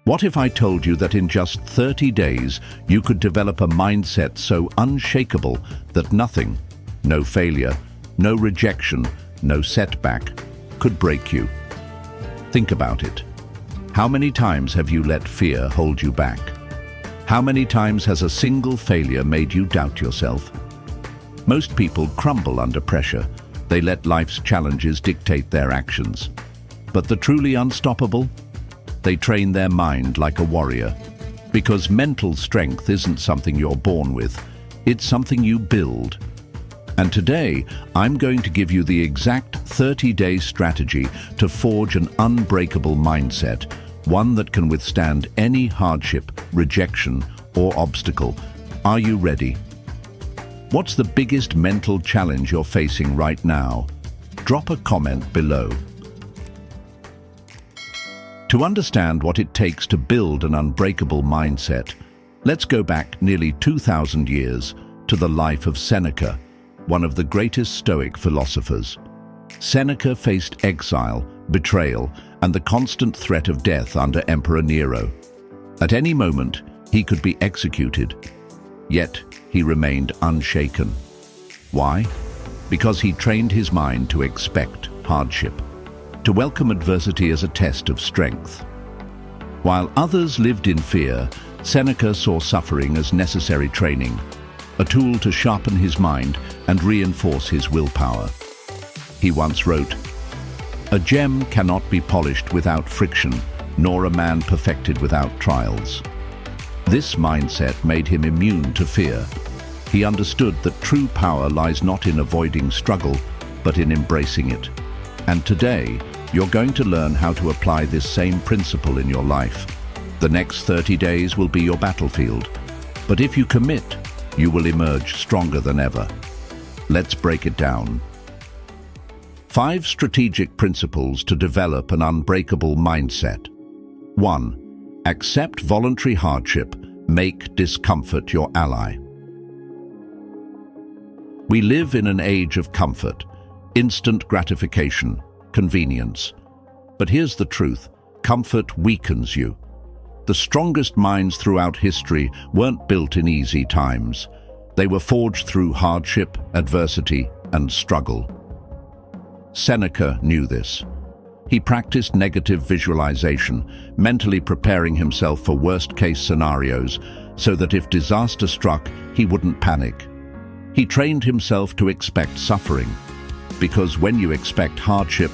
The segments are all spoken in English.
What if I told you that in just 30 days you could develop a mindset so unshakable that nothing, no failure, no rejection, no setback, could break you? Think about it. How many times have you let fear hold you back? How many times has a single failure made you doubt yourself? Most people crumble under pressure. They let life's challenges dictate their actions. But the truly unstoppable? They train their mind like a warrior. Because mental strength isn't something you're born with. It's something you build. And today, I'm going to give you the exact 30-day strategy to forge an unbreakable mindset, one that can withstand any hardship, rejection, or obstacle. Are you ready? What's the biggest mental challenge you're facing right now? Drop a comment below. To understand what it takes to build an unbreakable mindset, let's go back nearly 2,000 years to the life of Seneca, one of the greatest Stoic philosophers. Seneca faced exile, betrayal, and the constant threat of death under Emperor Nero. At any moment, he could be executed. Yet, he remained unshaken. Why? Because he trained his mind to expect hardship, to welcome adversity as a test of strength. While others lived in fear, Seneca saw suffering as necessary training, a tool to sharpen his mind and reinforce his willpower. He once wrote, "A gem cannot be polished without friction, nor a man perfected without trials." This mindset made him immune to fear. He understood that true power lies not in avoiding struggle, but in embracing it. And today, you're going to learn how to apply this same principle in your life. The next 30 days will be your battlefield. But if you commit, you will emerge stronger than ever. Let's break it down. 5 strategic principles to develop an unbreakable mindset. 1. Accept voluntary hardship. Make discomfort your ally. We live in an age of comfort, instant gratification, convenience. But here's the truth: comfort weakens you. The strongest minds throughout history weren't built in easy times. They were forged through hardship, adversity, and struggle. Seneca knew this. He practiced negative visualization, mentally preparing himself for worst-case scenarios so that if disaster struck, he wouldn't panic. He trained himself to expect suffering, because when you expect hardship,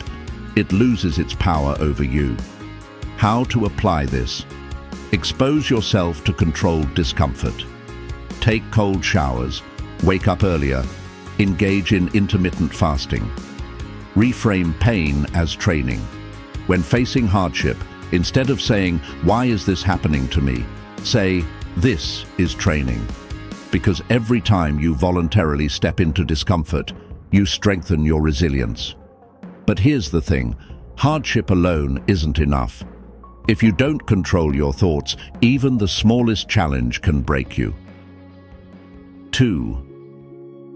it loses its power over you. How to apply this? Expose yourself to controlled discomfort. Take cold showers, wake up earlier, engage in intermittent fasting. Reframe pain as training. When facing hardship, instead of saying, "Why is this happening to me?" say, "This is training." Because every time you voluntarily step into discomfort, you strengthen your resilience. But here's the thing: hardship alone isn't enough. If you don't control your thoughts, even the smallest challenge can break you. 2.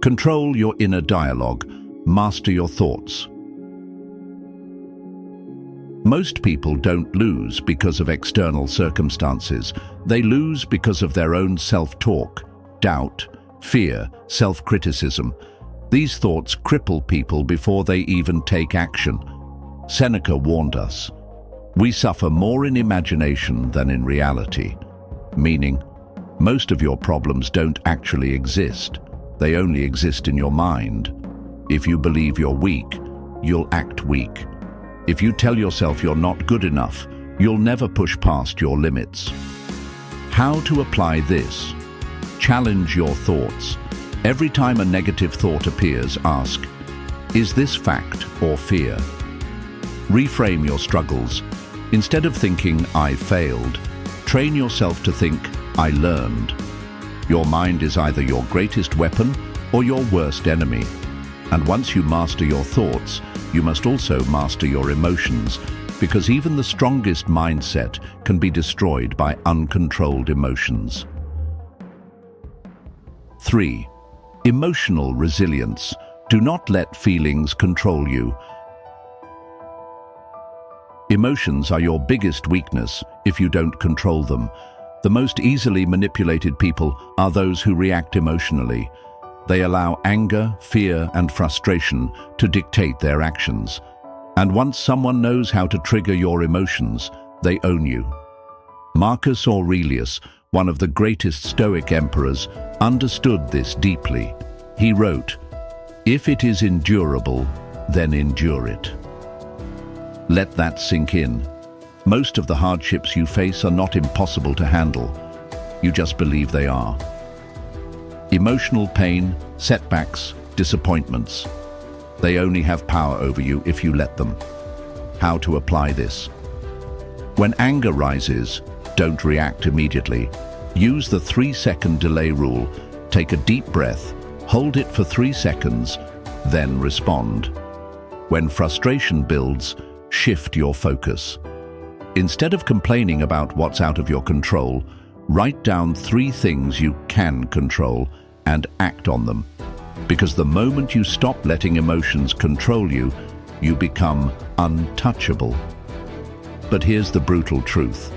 Control your inner dialogue. Master your thoughts. Most people don't lose because of external circumstances. They lose because of their own self-talk, doubt, fear, self-criticism. These thoughts cripple people before they even take action. Seneca warned us, "We suffer more in imagination than in reality," meaning most of your problems don't actually exist. They only exist in your mind. If you believe you're weak, you'll act weak. If you tell yourself you're not good enough, you'll never push past your limits. How to apply this? Challenge your thoughts. Every time a negative thought appears, ask, "Is this fact or fear?" Reframe your struggles. Instead of thinking, "I failed," train yourself to think, "I learned." Your mind is either your greatest weapon or your worst enemy. And once you master your thoughts, you must also master your emotions, because even the strongest mindset can be destroyed by uncontrolled emotions. 3. Emotional resilience. Do not let feelings control you. Emotions are your biggest weakness if you don't control them. The most easily manipulated people are those who react emotionally. They allow anger, fear, and frustration to dictate their actions. And once someone knows how to trigger your emotions, they own you. Marcus Aurelius, one of the greatest Stoic emperors, understood this deeply. He wrote, "If it is endurable, then endure it." Let that sink in. Most of the hardships you face are not impossible to handle. You just believe they are. Emotional pain, setbacks, disappointments. They only have power over you if you let them. How to apply this? When anger rises, don't react immediately. Use the 3-second delay rule. Take a deep breath, hold it for 3 seconds, then respond. When frustration builds, shift your focus. Instead of complaining about what's out of your control, write down 3 things you can control and act on them. Because the moment you stop letting emotions control you, you become untouchable. But here's the brutal truth.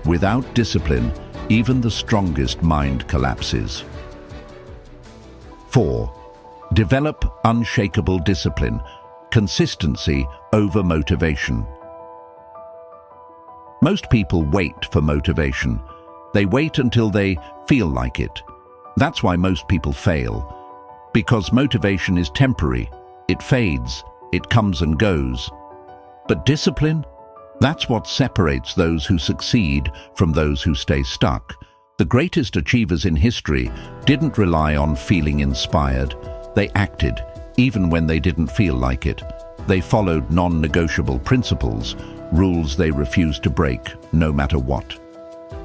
Without discipline, even the strongest mind collapses. 4. Develop unshakable discipline. Consistency over motivation. Most people wait for motivation. They wait until they feel like it. That's why most people fail. Because motivation is temporary. It fades. It comes and goes. But discipline? That's what separates those who succeed from those who stay stuck. The greatest achievers in history didn't rely on feeling inspired. They acted, even when they didn't feel like it. They followed non-negotiable principles, rules they refused to break, no matter what.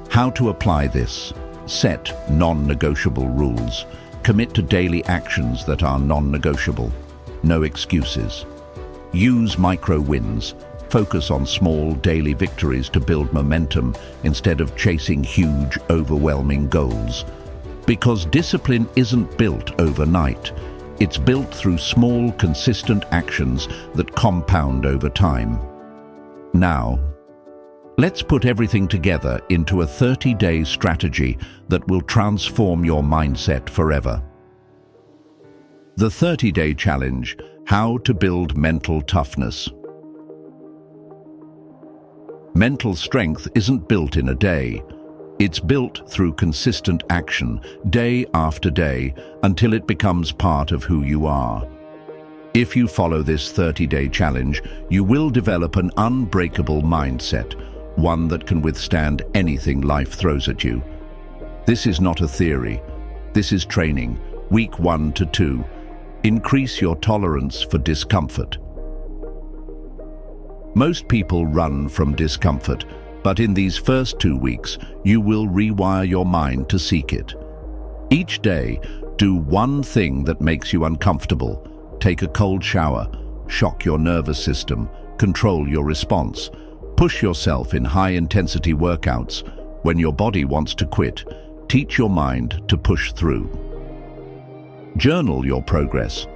How to apply this? Set non-negotiable rules. Commit to daily actions that are non-negotiable. No excuses. Use micro-wins. Focus on small daily victories to build momentum instead of chasing huge, overwhelming goals. Because discipline isn't built overnight. It's built through small, consistent actions that compound over time. Now, let's put everything together into a 30-day strategy that will transform your mindset forever. The 30-day challenge: how to build mental toughness. Mental strength isn't built in a day. It's built through consistent action, day after day, until it becomes part of who you are. If you follow this 30-day challenge, you will develop an unbreakable mindset, one that can withstand anything life throws at you. This is not a theory. This is training. Week 1 to 2. Increase your tolerance for discomfort. Most people run from discomfort, but in these first 2 weeks, you will rewire your mind to seek it. Each day, do one thing that makes you uncomfortable. Take a cold shower, shock your nervous system, control your response. Push yourself in high-intensity workouts. When your body wants to quit, teach your mind to push through. Journal your progress.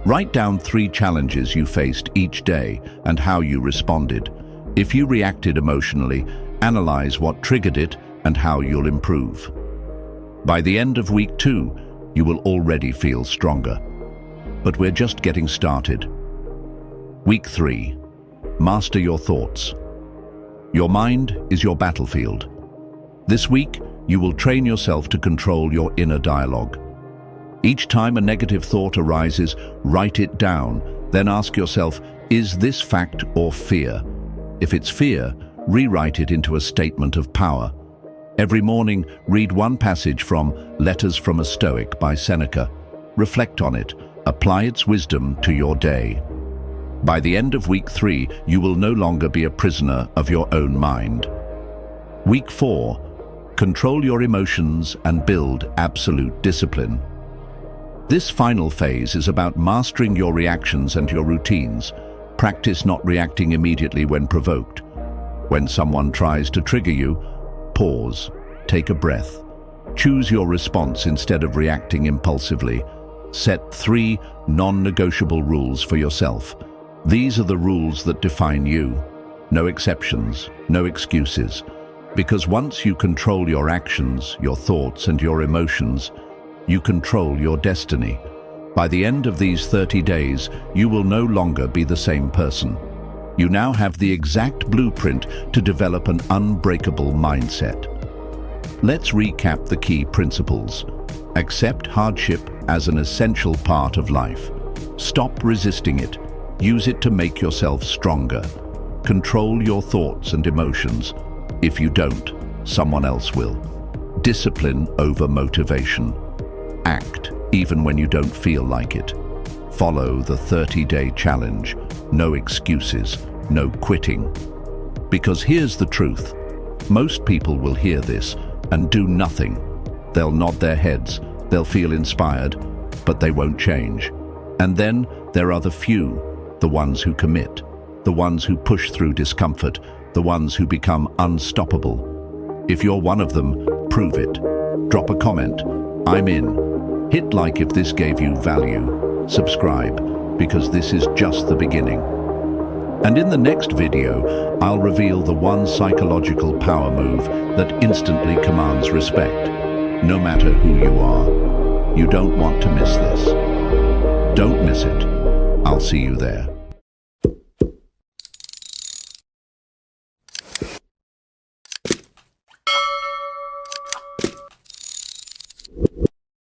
Write down 3 challenges you faced each day and how you responded. If you reacted emotionally, analyze what triggered it and how you'll improve. By the end of week 2, you will already feel stronger. But we're just getting started. Week 3. Master your thoughts. Your mind is your battlefield. This week, you will train yourself to control your inner dialogue. Each time a negative thought arises, write it down. Then ask yourself, is this fact or fear? If it's fear, rewrite it into a statement of power. Every morning, read one passage from Letters from a Stoic by Seneca. Reflect on it. Apply its wisdom to your day. By the end of week 3, you will no longer be a prisoner of your own mind. Week 4. Control your emotions and build absolute discipline. This final phase is about mastering your reactions and your routines. Practice not reacting immediately when provoked. When someone tries to trigger you, pause, take a breath. Choose your response instead of reacting impulsively. Set 3 non-negotiable rules for yourself. These are the rules that define you. No exceptions, no excuses. Because once you control your actions, your thoughts and your emotions, you control your destiny. By the end of these 30 days, you will no longer be the same person. You now have the exact blueprint to develop an unbreakable mindset. Let's recap the key principles. Accept hardship as an essential part of life. Stop resisting it. Use it to make yourself stronger. Control your thoughts and emotions. If you don't, someone else will. Discipline over motivation. Act even when you don't feel like it. Follow the 30-day challenge. No excuses, no quitting. Because here's the truth. Most people will hear this and do nothing. They'll nod their heads, they'll feel inspired, but they won't change. And then there are the few, the ones who commit, the ones who push through discomfort, the ones who become unstoppable. If you're one of them, prove it. Drop a comment. I'm in. Hit like if this gave you value. Subscribe, because this is just the beginning. And in the next video, I'll reveal the one psychological power move that instantly commands respect. No matter who you are, you don't want to miss this. Don't miss it. I'll see you there.